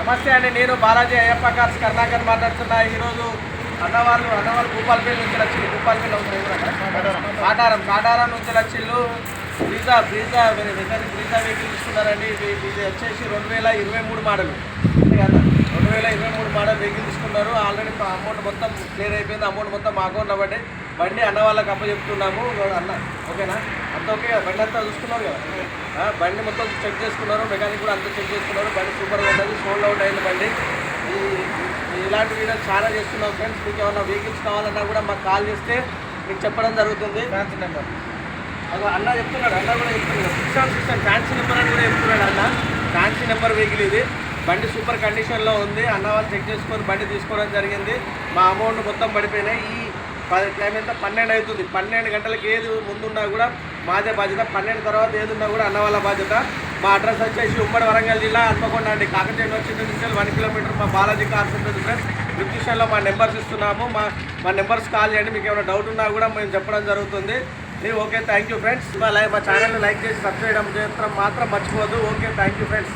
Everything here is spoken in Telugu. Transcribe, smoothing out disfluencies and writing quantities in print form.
నమస్తే అండి, నేను బాలాజీ అయ్యప్ప కార్స్ కర్ణాకర్ మాట్లాడుతున్నా. ఈరోజు అన్నవాళ్ళు భూపాలపల్లి నుంచి వచ్చింది. భూపాలపల్లి కాటారం నుంచి వచ్చిళ్ళు. బ్రీజా వెహికల్ తీసుకున్నారండి. ఇది వచ్చేసి 2023 మోడల్. 2023 మోడల్ వెహికల్ తీసుకున్నారు. ఆల్రెడీ అమౌంట్ మొత్తం క్లియర్ అయిపోయింది. అమౌంట్ మొత్తం మా అకౌంట్లో పడి బండి అన్న వాళ్ళకి అప్పచెప్తున్నాము. అన్న ఓకేనా? అంత ఓకే. బండి అంతా చూసుకున్నారు కదా, బండి మొత్తం చెక్ చేసుకున్నారు. మెకానిక్ కూడా అంతా చెక్ చేసుకున్నారు. బండి సూపర్గా ఉన్నది. సోల్డ్ అవుట్ అయింది బండి. ఇలాంటి వీడియోస్ చాలా చేస్తున్నాం ఫ్రెండ్స్. మీకు ఏమన్నా వెహికల్స్ కావాలన్నా కూడా మాకు కాల్ చేస్తే మీకు చెప్పడం జరుగుతుంది. ఫ్యాన్సీ నెంబర్ అన్న చెప్తున్నాడు, అన్న కూడా చెప్తున్నాడు. 676 ఫ్యాన్సీ నెంబర్ అని కూడా చెప్తున్నాడు అన్న. ఫ్యాన్సీ నెంబర్ వెహికల్ ఇది. బండి సూపర్ కండిషన్లో ఉంది. అన్న వాళ్ళు చెక్ చేసుకొని బండి తీసుకోవడం జరిగింది. మా అమౌంట్ మొత్తం పడిపోయినాయి. ఈ టైం ఎంత 12 అవుతుంది. 12 గంటలకు ఏది ముందున్నా కూడా మాదే బాధ్యత. 12 తర్వాత ఏది ఉన్నా కూడా అన్న వాళ్ళ బాధ్యత. మా అడ్రస్ వచ్చేసి ఉమ్మడి వరంగల్ జిల్లా హన్మకొండ అండి. కాకతీయ యూనివర్సిటీ నుంచి 1 కిలోమీటర్ మా బాలాజీ కార్స్ ఉంటుంది ఫ్రెండ్స్. డిస్క్రిప్షన్లో మా నెంబర్స్ ఇస్తున్నాము. మా నెంబర్స్ కాల్ చేయండి. మీకు ఏమైనా డౌట్ ఉన్నా కూడా మేము చెప్పడం జరుగుతుంది. Okay, thank you friends. మా ఛానల్ని లైక్ చేసి సబ్స్క్రైబ్ చేయడం మాత్రం మర్చిపోవద్దు. Okay, thank you friends.